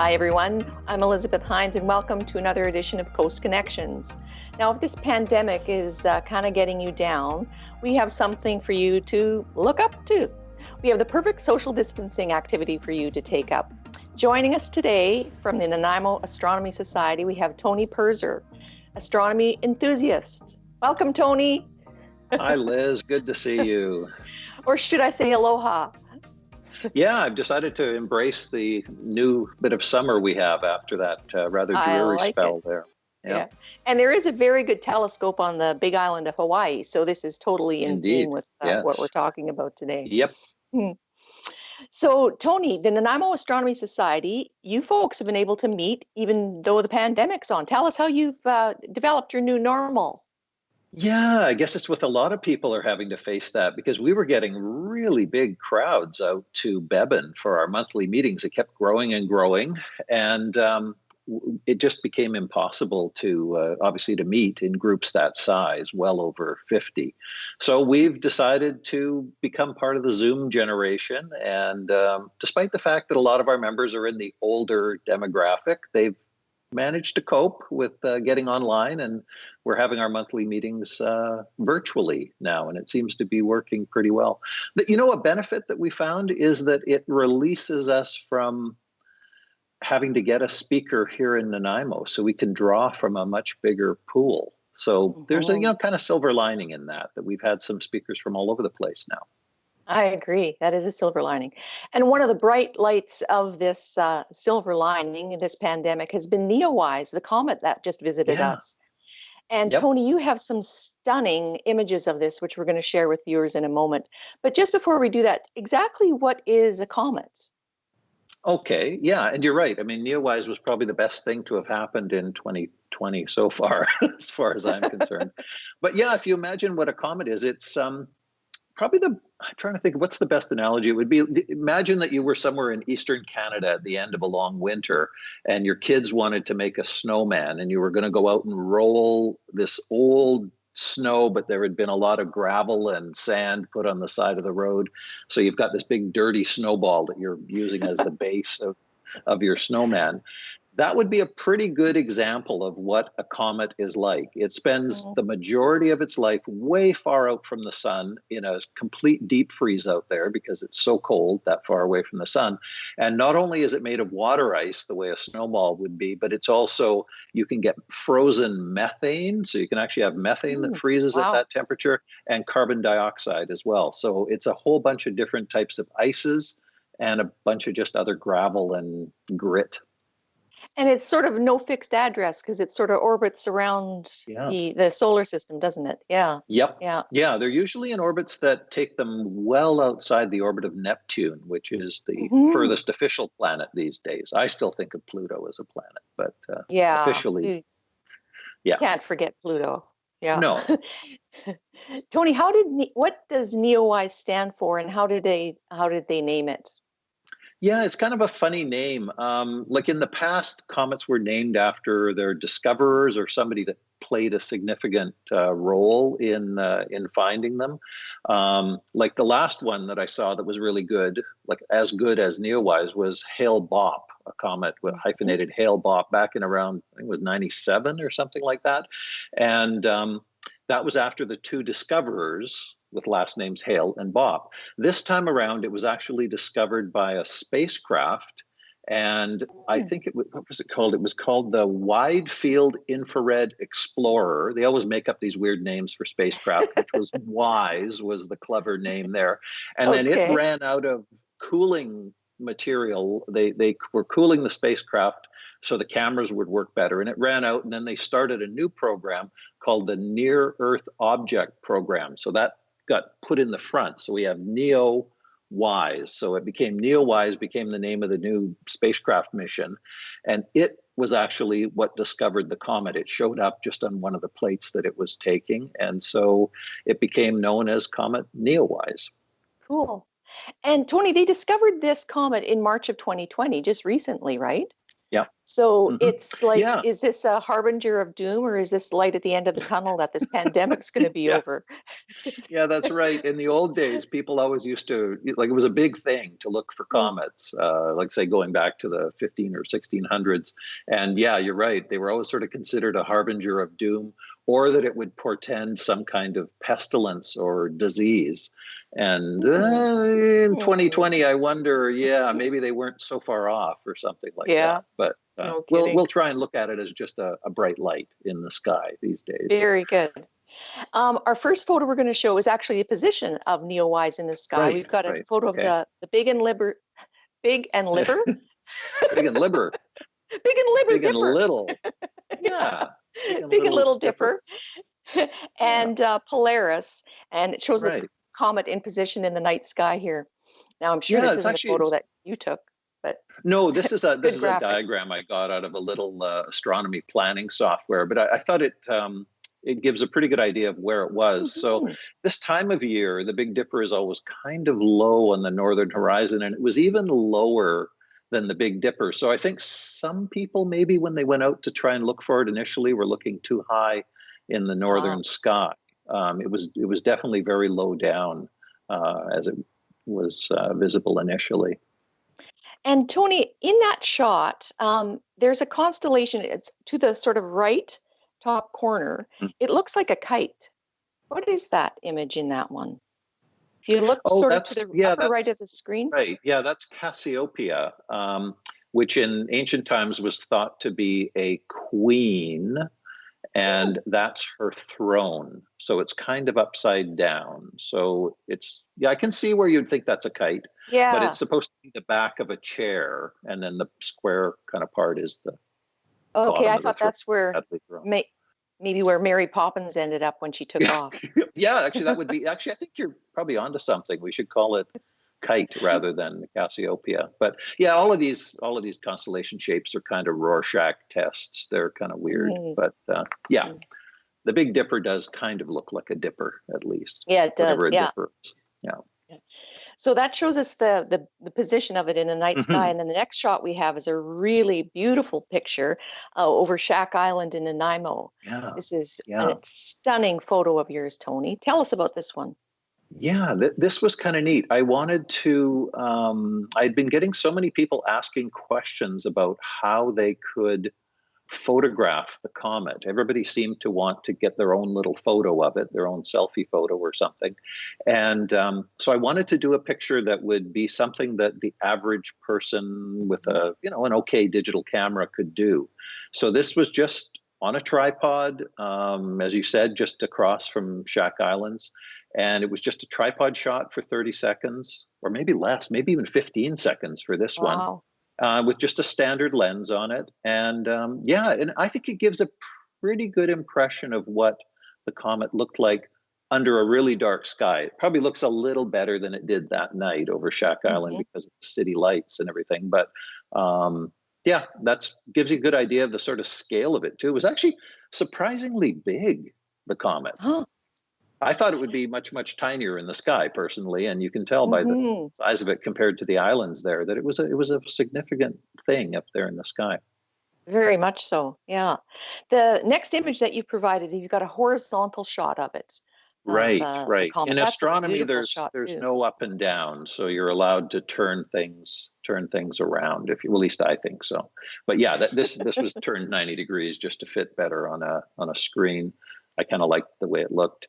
Hi everyone, I'm Elizabeth Hines and welcome to another edition of Coast Connections. Now, if this pandemic is kind of getting you down, we have something for you to look up to. We have the perfect social distancing activity for you to take up. Joining us today from the Nanaimo Astronomy Society, we have Tony Puerzer, astronomy enthusiast. Welcome, Tony. Hi, Liz. Good to see you. Or should I say aloha? Yeah, I've decided to embrace the new bit of summer we have after that rather dreary spell there. Yeah. And there is a very good telescope on the Big Island of Hawaii, so this is totally in theme with what we're talking about today. Yep. So, Tony, the Nanaimo Astronomy Society, you folks have been able to meet even though the pandemic's on. Tell us how you've developed your new normal. Yeah, I guess it's with a lot of people are having to face that because we were getting really big crowds out to Beban for our monthly meetings. It kept growing and growing, and it just became impossible to obviously to meet in groups that size, well over 50. So we've decided to become part of the Zoom generation. And despite the fact that a lot of our members are in the older demographic, they've managed to cope with getting online, and we're having our monthly meetings virtually now, and it seems to be working pretty well. But you know, a benefit that we found is that it releases us from having to get a speaker here in Nanaimo, so we can draw from a much bigger pool. So there's a kind of silver lining in that we've had some speakers from all over the place now. I agree. That is a silver lining. And one of the bright lights of this silver lining in this pandemic has been NEOWISE, the comet that just visited us. And Tony, you have some stunning images of this, which we're going to share with viewers in a moment. But just before we do that, exactly what is a comet? Okay, yeah, and you're right. I mean, NEOWISE was probably the best thing to have happened in 2020 so far, as far as I'm concerned. But yeah, if you imagine what a comet is, it's probably I'm trying to think, what's the best analogy? It would be, imagine that you were somewhere in Eastern Canada at the end of a long winter and your kids wanted to make a snowman and you were going to go out and roll this old snow, but there had been a lot of gravel and sand put on the side of the road. So you've got this big dirty snowball that you're using as the base of your snowman. That would be a pretty good example of what a comet is like. It spends the majority of its life way far out from the sun in a complete deep freeze out there because it's so cold that far away from the sun. And not only is it made of water ice the way a snowball would be, but it's also, you can get frozen methane. So you can actually have methane that freezes at that temperature, and carbon dioxide as well. So it's a whole bunch of different types of ices and a bunch of just other gravel and grit. And it's sort of no fixed address because it sort of orbits around the solar system, doesn't it? Yeah. Yep. Yeah. They're usually in orbits that take them well outside the orbit of Neptune, which is the furthest official planet these days. I still think of Pluto as a planet, but officially, can't forget Pluto. Yeah. No. Tony, what does NEOWISE stand for, and how did they name it? Yeah, it's kind of a funny name. Like in the past, comets were named after their discoverers or somebody that played a significant role in finding them. Like the last one that I saw that was really good, like as good as NEOWISE, was Hale-Bopp, a comet with hyphenated Hale-Bopp back in around, I think it was 97 or something like that. And that was after the two discoverers with last names Hale and Bopp. This time around, it was actually discovered by a spacecraft. And I think what was it called? It was called the Wide Field Infrared Explorer. They always make up these weird names for spacecraft, which was WISE was the clever name there. And then it ran out of cooling material. They were cooling the spacecraft so the cameras would work better, and it ran out, and then they started a new program called the Near Earth Object Program. So that got put in the front. So we have NEOWISE. So it became NEOWISE, became the name of the new spacecraft mission. And it was actually what discovered the comet. It showed up just on one of the plates that it was taking. And so it became known as Comet NEOWISE. Cool. And Tony, they discovered this comet in March of 2020, just recently, right? Yeah. So it's like, Yeah. is this a harbinger of doom, or is this light at the end of the tunnel that this pandemic's going to be Yeah. over? 'Cause- Yeah, that's right. In the old days, people always used to, like, it was a big thing to look for Mm, comets, like, say, going back to the 15 or 1600s. And yeah, you're right. They were always sort of considered a harbinger of doom, or that it would portend some kind of pestilence or disease. And mm, in mm. 2020, I wonder, yeah, maybe they weren't so far off or something like Yeah, that. But no we'll kidding. try and look at it as just a bright light in the sky these days. Very good. Our first photo we're going to show is actually a position of NEOWISE in the sky. Right, We've got a right. photo of Okay. the big and liver, Big and liver. big and liver Big and dipper. little. Yeah, Yeah. Big and big and little little dipper. dipper, Yeah. and Polaris, and it shows the Right. comet in position in the night sky here. Now, I'm sure Yeah, this it's isn't a actually photo that you took, but no, this good is a graphic. diagram I got out of a little astronomy planning software, but I thought it gives a pretty good idea of where it was. So Mhm. this time of year, the Big Dipper is always kind of low on the northern horizon, and it was even lower than the Big Dipper. So I think some people maybe when they went out to try and look for it initially were looking too high in the Ah. northern sky. It was definitely very low down as it was visible initially. And Tony, in that shot, there's a constellation. It's to the sort of right top corner. It looks like a kite. What is that image in that one? If you look Oh, sort of to the upper right of that's the screen. right. Yeah, that's Cassiopeia, which in ancient times was thought to be a queen, Oh, and that's her throne. So it's kind of upside down. So it's, yeah, I can see where you'd think that's a kite, but yeah. it's supposed to be the back of a chair, and then the square kind of part is the Okay, bottom I of the thought that's where throne. may, maybe where Mary Poppins ended up when she took Yeah, off. yeah. Actually, that would be. Actually, I think you're probably onto something. We should call it kite rather than Cassiopeia. But yeah, all of these constellation shapes are kind of Rorschach tests. They're kind of weird, Mhm, but yeah, mhm. the Big Dipper does kind of look like a dipper, at least, Yeah, it whatever does. a Yeah. dipper is. Yeah. Yeah. So that shows us the position of it in the night sky. Hmm. And then the next shot we have is a really beautiful picture over Shack Island in Nanaimo. Yeah. This is a Yeah. stunning photo of yours, Tony. Tell us about this one. Yeah, this was kind of neat. I wanted to, I'd been getting so many people asking questions about how they could photograph the comet. Everybody seemed to want to get their own little photo of it, their own selfie photo or something. And so I wanted to do a picture that would be something that the average person with a, you know, an okay digital camera could do. So this was just on a tripod, as you said, just across from Shack Islands. And it was just a tripod shot for 30 seconds, or maybe less, maybe even 15 seconds for this one, Wow. with just a standard lens on it. And yeah, and I think it gives a pretty good impression of what the comet looked like under a really dark sky. It probably looks a little better than it did that night over Shack Island Hmm. because of the city lights and everything. But yeah, that gives you a good idea of the sort of scale of it too. It was actually surprisingly big, the comet. Huh. I thought it would be much, much tinier in the sky, personally, and you can tell by the Hmm. size of it compared to the islands there that it was a significant thing up there in the sky. Very much so. Yeah. The next image that you've provided, you've got a horizontal shot of it, of Right, the right. comet. In That's a astronomy, beautiful shot there's too. no up and down, so you're allowed to turn things around. If you, well, at least I think so. But yeah, this was turned 90 degrees just to fit better on a screen. I kind of liked the way it looked.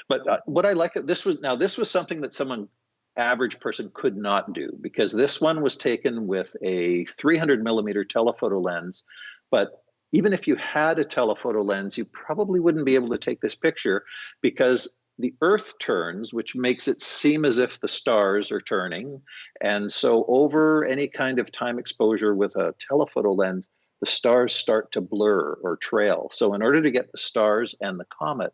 But Mhm. what I like, this was something that someone average person could not do, because this one was taken with a 300 millimeter telephoto lens. But even if you had a telephoto lens, you probably wouldn't be able to take this picture, because the Earth turns, which makes it seem as if the stars are turning. And so over any kind of time exposure with a telephoto lens, the stars start to blur or trail. So in order to get the stars and the comet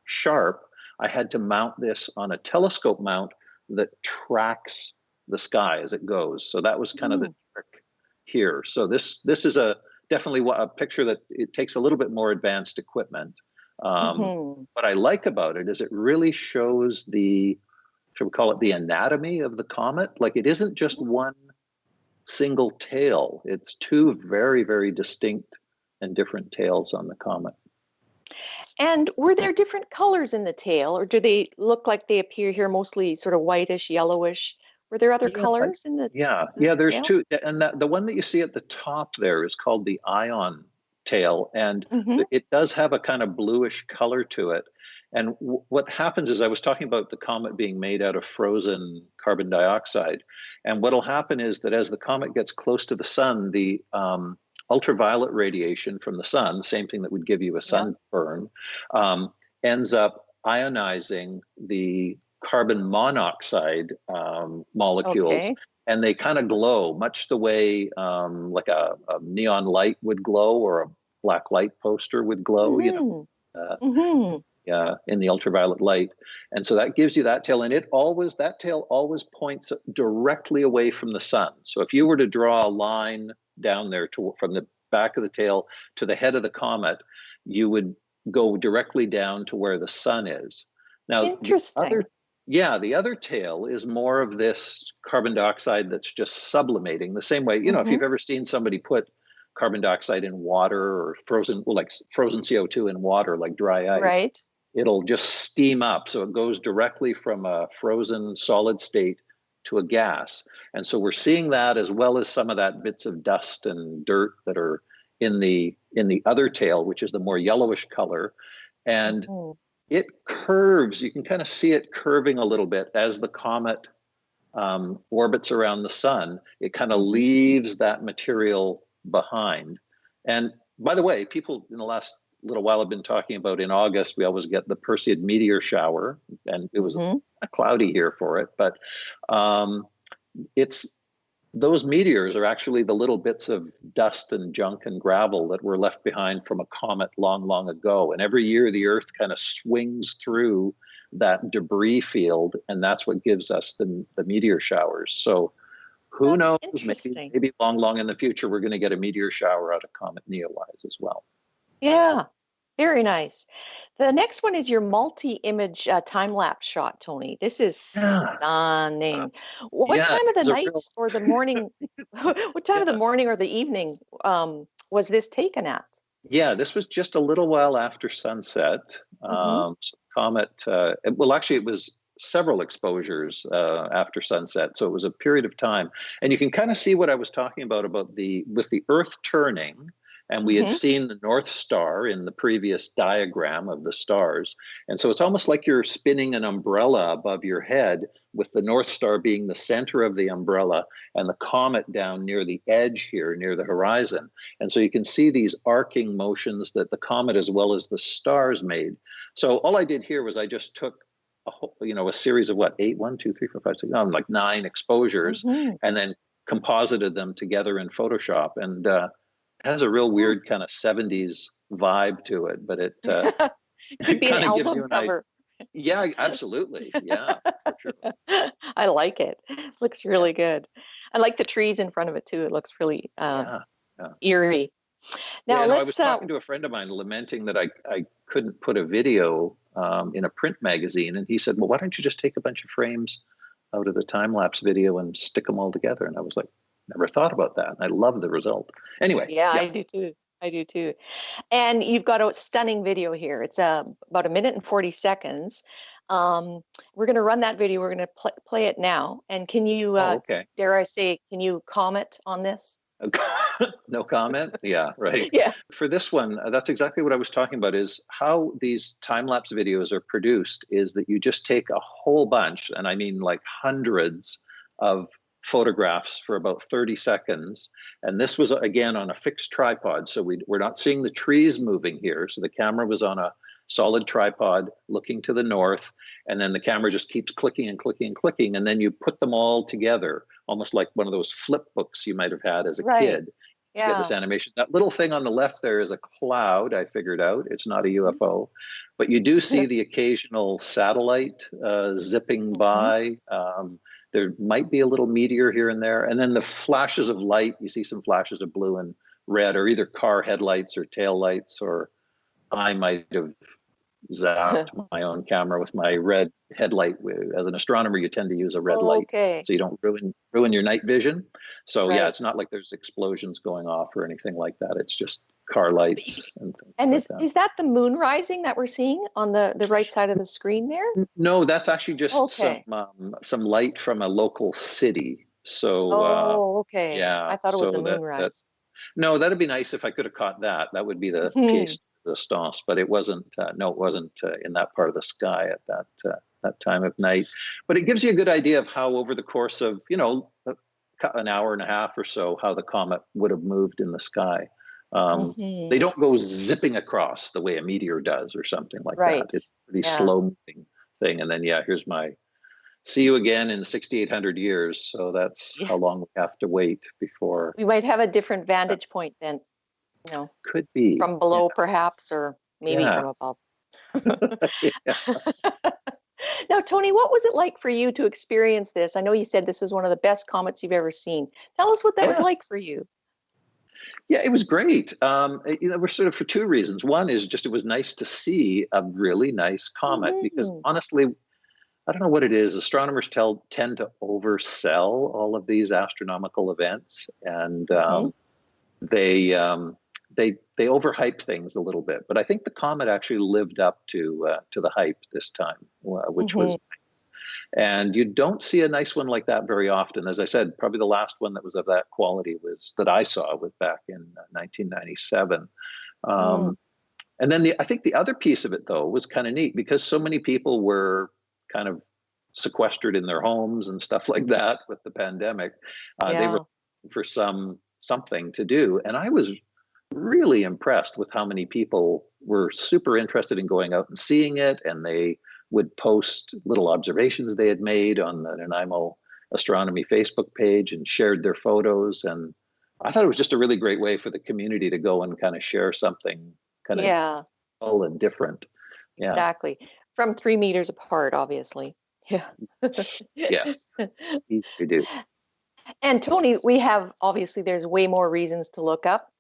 sharp, I had to mount this on a telescope mount that tracks the sky as it goes. So that was kind of the Mm. trick here. So this is a definitely a picture that it takes a little bit more advanced equipment. Mhm. What I like about it is it really shows the, should we call it the anatomy of the comet? Like, it isn't just one single tail. It's two very, very distinct and different tails on the comet. And were there different colors in the tail, or do they look like they appear here mostly sort of whitish, yellowish? Were there other Yeah, colors in the there's tail? two, and the one that you see at the top there is called the ion tail, and Mm-hmm. it does have a kind of bluish color to it. And what happens is, I was talking about the comet being made out of frozen carbon dioxide, and what'll happen is that as the comet gets close to the sun, the ultraviolet radiation from the sun, same thing that would give you a Yeah. sunburn, ends up ionizing the carbon monoxide molecules, Okay. and they kind of glow, much the way like a neon light would glow, or a black light poster would glow, Mm-hmm. uh, Mm-hmm. in the ultraviolet light. And so that gives you that tail, and that tail always points directly away from the sun. So if you were to draw a line down there from the back of the tail to the head of the comet, you would go directly down to where the sun is. Now, Interesting. the other tail is more of this carbon dioxide that's just sublimating, the same way, if Mm-hmm. you've ever seen somebody put carbon dioxide in water, or frozen CO2 in water, like dry ice, Right. it'll just steam up. So it goes directly from a frozen solid state to a gas. And so we're seeing that, as well as some of that bits of dust and dirt that are in the other tail, which is the more yellowish color. And Mm-hmm. it curves. You can kind of see it curving a little bit as the comet orbits around the sun. It kind of Mm-hmm. leaves that material behind. And by the way, people in the last little while have been talking about, in August, we always get the Perseid meteor shower, and it was Mm-hmm. cloudy here for it. But it's those meteors are actually the little bits of dust and junk and gravel that were left behind from a comet long, long ago. And every year the Earth kind of swings through that debris field, and that's what gives us the meteor showers. So who That's knows, interesting. maybe long, long in the future, we're going to get a meteor shower out of Comet NEOWISE as well. Yeah. Very nice. The next one is your multi-image time-lapse shot, Tony. This is Yeah. stunning. What Yeah, time it of the was a real, night or the morning, what time of the yeah. morning or the evening was this taken at? Yeah, this was just a little while after sunset. Mm-hmm. So Comet, well, actually, it was several exposures after sunset. So it was a period of time. And you can kind of see what I was talking about with the Earth turning. And we had Mm-hmm. seen the North Star in the previous diagram of the stars. And so it's almost like you're spinning an umbrella above your head, with the North Star being the center of the umbrella, and the comet down near the edge here, near the horizon. And so you can see these arcing motions that the comet, as well as the stars, made. So all I did here was I just took a series of eight, 1, 2, 3, 4, 5, 6, like 9 exposures, Mm-hmm. and then composited them together in Photoshop. And it has a real weird kind of 70s vibe to it, but it, Could it be an kind of gives album you an idea. cover. Yeah, absolutely. Yeah, for sure. I like it. Looks Yeah, really good. I like the trees in front of it too. It looks really yeah, yeah. eerie. Now Yeah, no, I was let's talking to a friend of mine lamenting that I couldn't put a video in a print magazine. And he said, well, why don't you just take a bunch of frames out of the time lapse video and stick them all together? And I was like, never thought about that. And I love the result. Anyway, Yeah, yeah. I do too. I do too. And you've got a stunning video here. It's about a minute and 40 seconds. We're going to run that video. We're going to play it now. And can you, Oh, okay. dare I say, can you comment on this? No comment. Yeah, right. Yeah. For this one, that's exactly what I was talking about, is how these time-lapse videos are produced, is that you just take a whole bunch, and I mean like hundreds of photographs for about 30 seconds. And this was, again, on a fixed tripod. So we're not seeing the trees moving here. So the camera was on a solid tripod looking to the north. And then the camera just keeps clicking and clicking and clicking. And then you put them all together, almost like one of those flip books you might have had as a Right. kid. You get this Yeah. animation. That little thing on the left there is a cloud, I figured out. It's not a UFO. But you do see the occasional satellite zipping Mhm. by. There might be a little meteor here and there. And then the flashes of light, you see some flashes of blue and red, or either car headlights or tail lights, or I might have zapped my own camera with my red headlight. As an astronomer, you tend to use a red light Okay. so you don't ruin your night vision. So yeah, Right. it's not like there's explosions going off or anything like that. It's just car lights and things And like that. is that the moon rising that we're seeing on the right side of the screen there? No, that's actually just Okay. some light from a local city. So Oh, okay. yeah, I thought it was a so that moonrise. no, that'd be nice if I could have caught that. That would be the Mhm. pièce de resistance. But it wasn't. No, it wasn't in that part of the sky at that time of night. But it gives you a good idea of how, over the course of an hour and a half or so, how the comet would have moved in the sky. They Mhm. don't go zipping across the way a meteor does or something like that. Right. It's a pretty Yeah. slow moving thing. And then yeah, here's my see you again in 6,800 years. So that's Yeah. how long we have to wait before. We might have a different vantage point then, you know, Could be. from Yeah. below perhaps, or maybe Yeah. from above. Yeah. Now, Tony, what was it like for you to experience this? I know you said this is one of the best comets you've ever seen. Tell us what that was Yeah. like for you. Yeah, it was great. We're sort of for two reasons. One is just it was nice to see a really nice comet because Mhm. honestly, I don't know what it is. Astronomers tend to oversell all of these astronomical events, and Mhm. they overhype things a little bit. But I think the comet actually lived up to the hype this time, which Mhm. was. And you don't see a nice one like that very often. As I said, probably the last one that was of that quality was that I saw was back in 1997. Mm. Um, and then I think the other piece of it though was kind of neat because so many people were kind of sequestered in their homes and stuff like that with the pandemic. They were Yeah. looking for something to do, and I was really impressed with how many people were super interested in going out and seeing it, and they would post little observations they had made on the Nanaimo Astronomy Facebook page and shared their photos. And I thought it was just a really great way for the community to go and kind of share something kind of Yeah. dull and different. Yeah. Exactly. From 3 meters apart, obviously. Yeah. Yes. Easy to do. And Tony, we have obviously there's way more reasons to look up.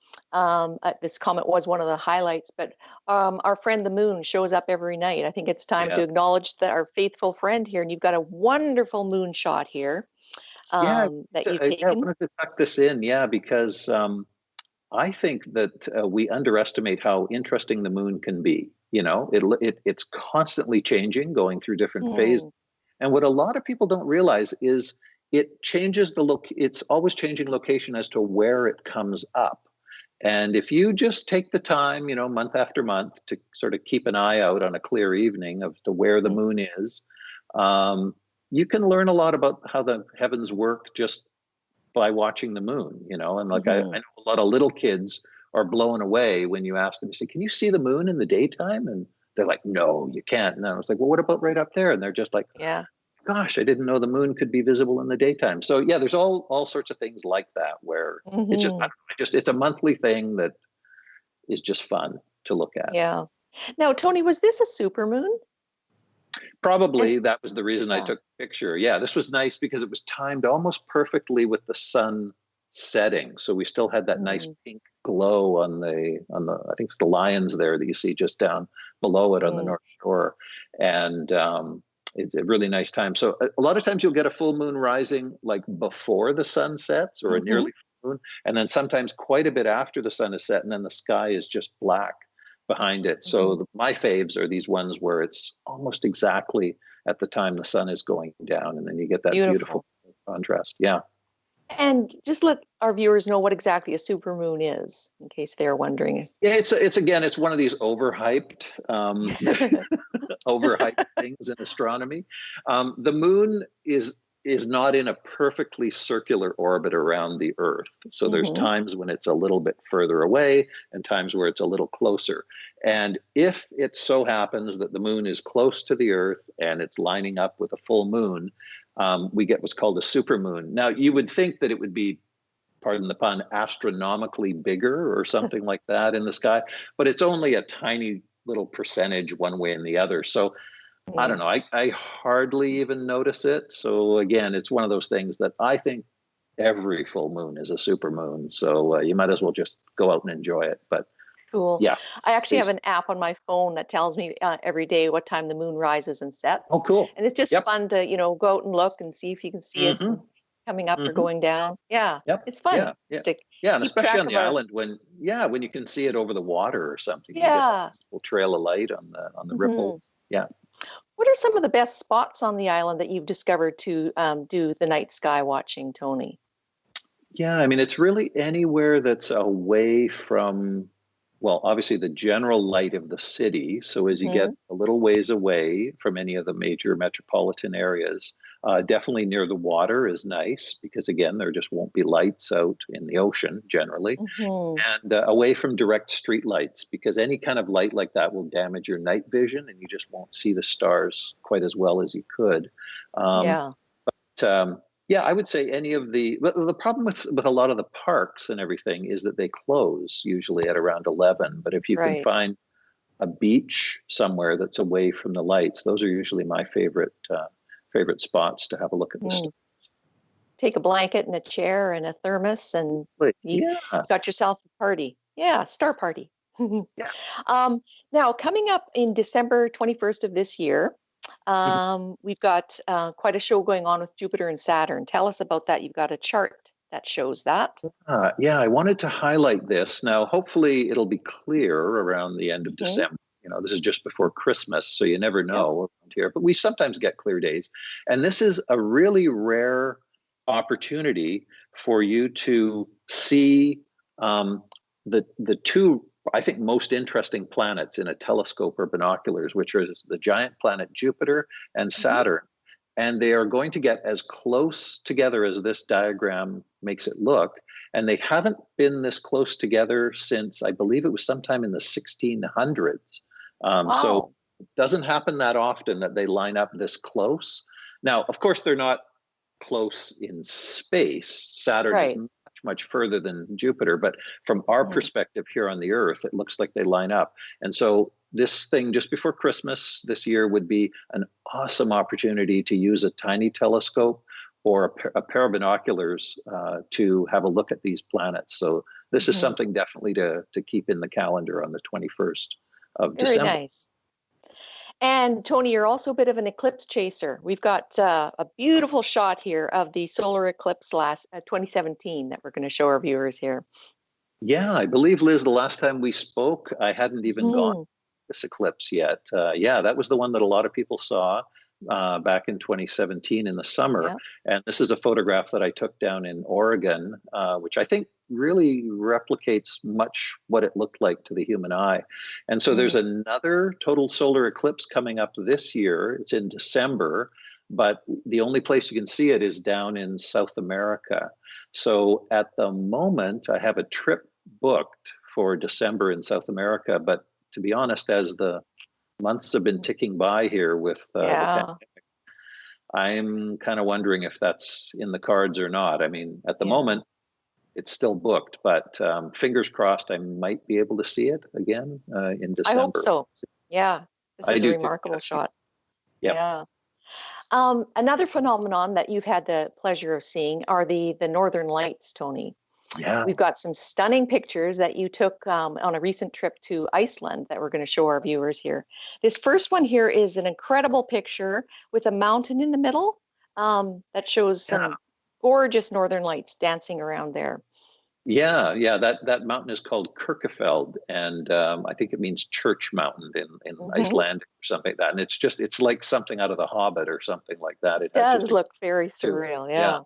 This comet was one of the highlights, but our friend the moon shows up every night. I think it's time to Yeah. acknowledge our faithful friend here, and you've got a wonderful moon shot here Yeah. that you've Yeah. I taken. wanted to tuck this in. Yeah. Because I think that we underestimate how interesting the moon can be. It's constantly changing, going through different phases. Mm, And what a lot of people don't realize is it changes it's always changing location as to where it comes up. And if you just take the time, month after month to sort of keep an eye out on a clear evening of to where the mm, moon is, um, you can learn a lot about how the heavens work just by watching the moon, and like I mhm. know a lot of little kids are blown away when you ask them, you say, can you see the moon in the daytime? And they're like, no, you can't. And I was like, well, what about right up there? And they're just like, Yeah. gosh, I didn't know the moon could be visible in the daytime. So yeah, there's all sorts of things like that where it's just, I Hmm. don't know, it's a monthly thing that is just fun to look at. Yeah. Now, Tony, was this a supermoon? And Probably that was the reason I yeah. took the picture. Yeah, this was nice because it was timed almost perfectly with the sun setting. So we still had that nice Mm, pink glow on the I think it's the lions there that you see just down below it on the mm, North Shore. And it's a really nice time. So a lot of times you'll get a full moon rising like before the sun sets or a mhm, nearly full moon, and then sometimes quite a bit after the sun is set, and then the sky is just black behind it. So mhm. my faves are these ones where it's almost exactly at the time the sun is going down, and then you get that beautiful Beautiful. contrast. Yeah. And just let our viewers know what exactly a supermoon is, in case they're wondering. Yeah, it's again, it's one of these overhyped things in astronomy. The moon is not in a perfectly circular orbit around the Earth. So there's Hmm. times when it's a little bit further away and times where it's a little closer. And if it so happens that the moon is close to the Earth and it's lining up with a full moon, we get what's called a supermoon. Now, you would think that it would be, pardon the pun, astronomically bigger or something like that in the sky, but it's only a tiny little percentage one way and the other. So I don't Mm. know. I hardly even notice it. So again, it's one of those things that I think every full moon is a super moon. So you might as well just go out and enjoy it. But Cool. Yeah. I actually have Space. an app on my phone that tells me every day what time the moon rises and Oh, sets. cool. And it's just Yep. fun to, go out and look and see if you can see it Hmm. coming up or Hmm. going down. Yeah, Yep. it's fun Yeah. Yeah. just to Yeah. And keep especially track on of the our, island when you can see it over the water or something, you get that yeah. little trail of light on the ripple. Hmm. Yeah. What are some of the best spots on the island that you've discovered to do the night sky watching, Tony? Yeah, I mean, it's really anywhere that's away from, well, obviously the general light of the city. So as you get Hmm. a little ways away from any of the major metropolitan areas, definitely near the water is nice because, again, there just won't be lights out in the ocean generally. Hmm. And away from direct street lights because any kind of light like that will damage your night vision and you just won't see the stars quite as well as you could. Um, Yeah, yeah, I would say any of the problem with a lot of the parks and everything is that they close usually at around 11. But if you can right. find a beach somewhere that's away from the lights, those are usually my favorite spots to have a look at the Mm. stars. Take a blanket and a chair and a thermos, and you Yeah, got yourself a party. Yeah, star party. yeah. um, Now, coming up in December 21st of this year, Mhm. we've got quite a show going on with Jupiter and Saturn. Tell us about that. You've got a chart that shows that. Yeah, I wanted to highlight this. Now, hopefully, it'll be clear around the end of Hmm. December. This is just before Christmas, so you never Yep. know around here. But we sometimes get clear days, and this is a really rare opportunity for you to see um, the two, I think, most interesting planets in a telescope or binoculars, which are the giant planet Jupiter and Hmm. Saturn. And they are going to get as close together as this diagram makes it look. And they haven't been this close together since I believe it was sometime in the 1600s. So Wow. it doesn't happen that often that they line up this close. Now, of course, they're not close in space. Saturn is Right. much further than Jupiter, but from our Mhm. perspective here on the Earth, it looks like they line up. And so this thing just before Christmas this year would be an awesome opportunity to use a tiny telescope or a pair of binoculars to have a look at these planets. So this is Mhm. something definitely to keep in the calendar on the 21st of Very December. nice. And Tony, you're also a bit of an eclipse chaser. We've got a beautiful shot here of the solar eclipse last 2017 that we're going to show our viewers here. Yeah, I believe, Liz, the last time we spoke, I hadn't even gone Mhm. this eclipse yet. Yeah, that was the one that a lot of people saw back in 2017 in the summer. Yeah. And this is a photograph that I took down in Oregon, which I think really replicates much what it looked like to the human eye. And so there's Mm. another total solar eclipse coming up this year. It's in December, but the only place you can see it is down in South America. So at the moment, I have a trip booked for December in South America, but to be honest, as the months have been ticking by here with the Yeah. pandemic, I'm kind of wondering if that's in the cards or not. I mean, at the Yeah. moment, it's still booked, but fingers crossed, I might be able to see it again in I hope December. so. Yeah. This I is a do too. remarkable shot. Yep. Yeah. Another phenomenon that you've had the pleasure of seeing are the Northern Lights, Tony. Yeah. We've got some stunning pictures that you took on a recent trip to Iceland that we're going to show our viewers here. This first one here is an incredible picture with a mountain in the middle that shows Yeah. some gorgeous northern lights dancing around there. Yeah. That mountain is called Kirkefeld, and I think it means church mountain in Hmm. Icelandic or something like that. And it's like something out of The Hobbit or something like that. It had Does just a look very to it. surreal. Yeah, Yeah.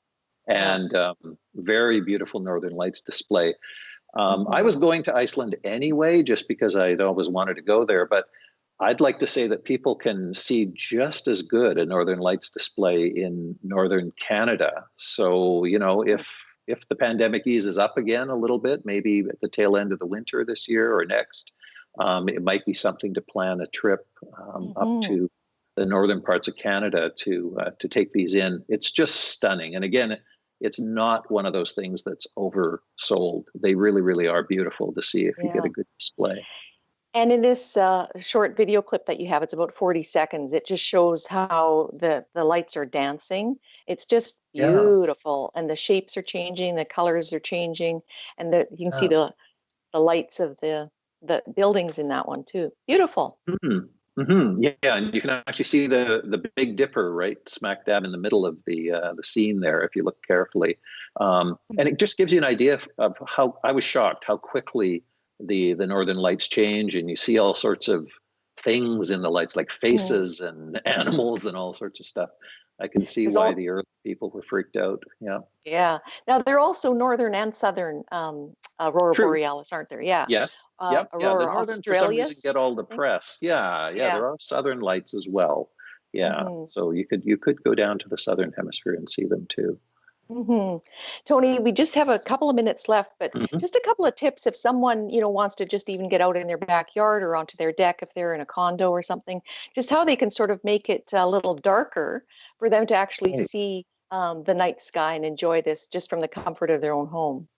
Yeah. and very beautiful Northern Lights display. I was Hmm. going to Iceland anyway, just because I'd always wanted to go there, but I'd like to say that people can see just as good a Northern Lights display in Northern Canada. So, if the pandemic eases up again a little bit, maybe at the tail end of the winter this year or next, it might be something to plan a trip up Hmm. to the northern parts of Canada to take these in. It's just stunning. And again, it's not one of those things that's oversold. They really, really are beautiful to see if you get Yeah. a good display. And in this short video clip that you have, it's about 40 seconds. It just shows how the lights are dancing. It's just Yeah, beautiful, and the shapes are changing, the colors are changing, and you can see yeah, the lights of the buildings in that one too. Beautiful. Yeah, and you can actually see the Big Dipper right smack dab in the middle of the scene there if you look carefully, and it just gives you an idea of how I was shocked how quickly the Northern Lights change, and you see all sorts of things in the lights like faces and animals and all sorts of stuff. I can see why the Earth people were freaked out. Yeah. Yeah. Now they're also northern and southern aurora borealis, aren't there? Yeah. Yes. Yep. Yeah. The Aurora northern for some reason australis, get all the I think. press. Yeah. Yeah. There are southern lights as well. Yeah. So you could go down to the southern hemisphere and see them too. Tony, we just have a couple of minutes left, but Mhm. just a couple of tips if someone, wants to just even get out in their backyard or onto their deck if they're in a condo or something, just how they can sort of make it a little darker for them to actually Right. see the night sky and enjoy this just from the comfort of their own home.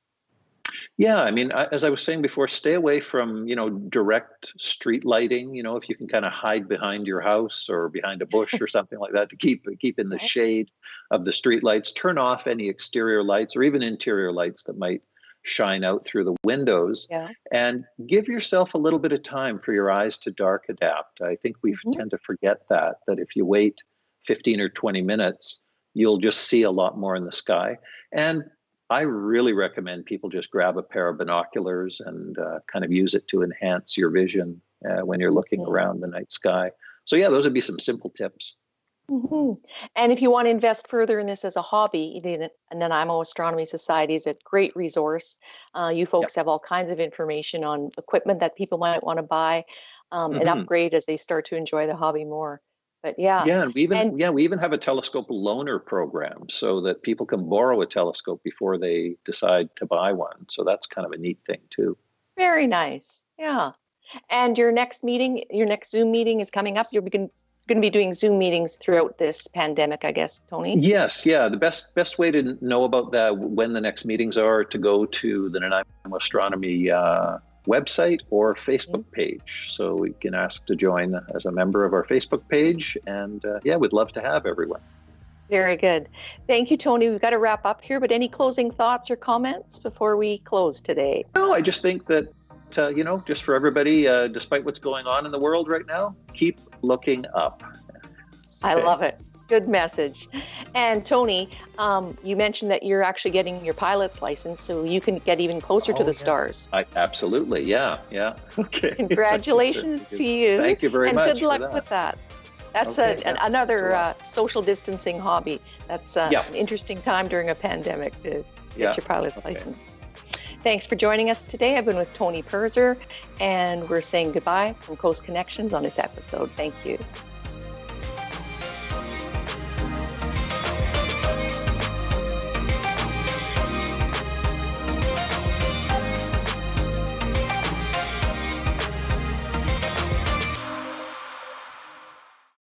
Yeah, I mean, as I was saying before, stay away from, direct street lighting. If you can kind of hide behind your house or behind a bush or something like that to keep in the Okay. shade of the street lights. Turn off any exterior lights or even interior lights that might shine out through the windows, Yeah. and give yourself a little bit of time for your eyes to dark adapt. I think we tend to forget that if you wait 15 or 20 minutes, you'll just see a lot more in the sky. And I really recommend people just grab a pair of binoculars and kind of use it to enhance your vision when you're looking around the night sky. So yeah, those would be some simple tips. And if you want to invest further in this as a hobby, the Nanaimo Astronomy Society is a great resource. You Yep. folks have all kinds of information on equipment that people might want to buy and hmm upgrade as they start to enjoy the hobby more. But yeah, Yeah, and and we even have a telescope loaner program so that people can borrow a telescope before they decide to buy one. So that's kind of a neat thing too. very nice. Yeah. And your next Zoom meeting is coming up. You're going to be doing Zoom meetings throughout this pandemic, I guess, Tony. Yes, yeah. The best way to know about that when the next meetings are to go to the Nanaimo Astronomy website or Facebook page. So we can ask to join as a member of our Facebook page, and yeah, we'd love to have everyone. Very good. Thank you, Tony. We've got to wrap up here, but any closing thoughts or comments before we close today? No, I just think that just for everybody, despite what's going on in the world right now, keep looking up. I love it. Good message. And Tony, you mentioned that you're actually getting your pilot's license so you can get even closer to the stars. Absolutely. Yeah. Okay. Congratulations to you. Thank you very much. And good luck with that. That's another social distancing hobby. That's an interesting time during a pandemic to get your pilot's license. Thanks for joining us today. I've been with Tony Puerzer, and we're saying goodbye from Coast Connections on this episode. Thank you.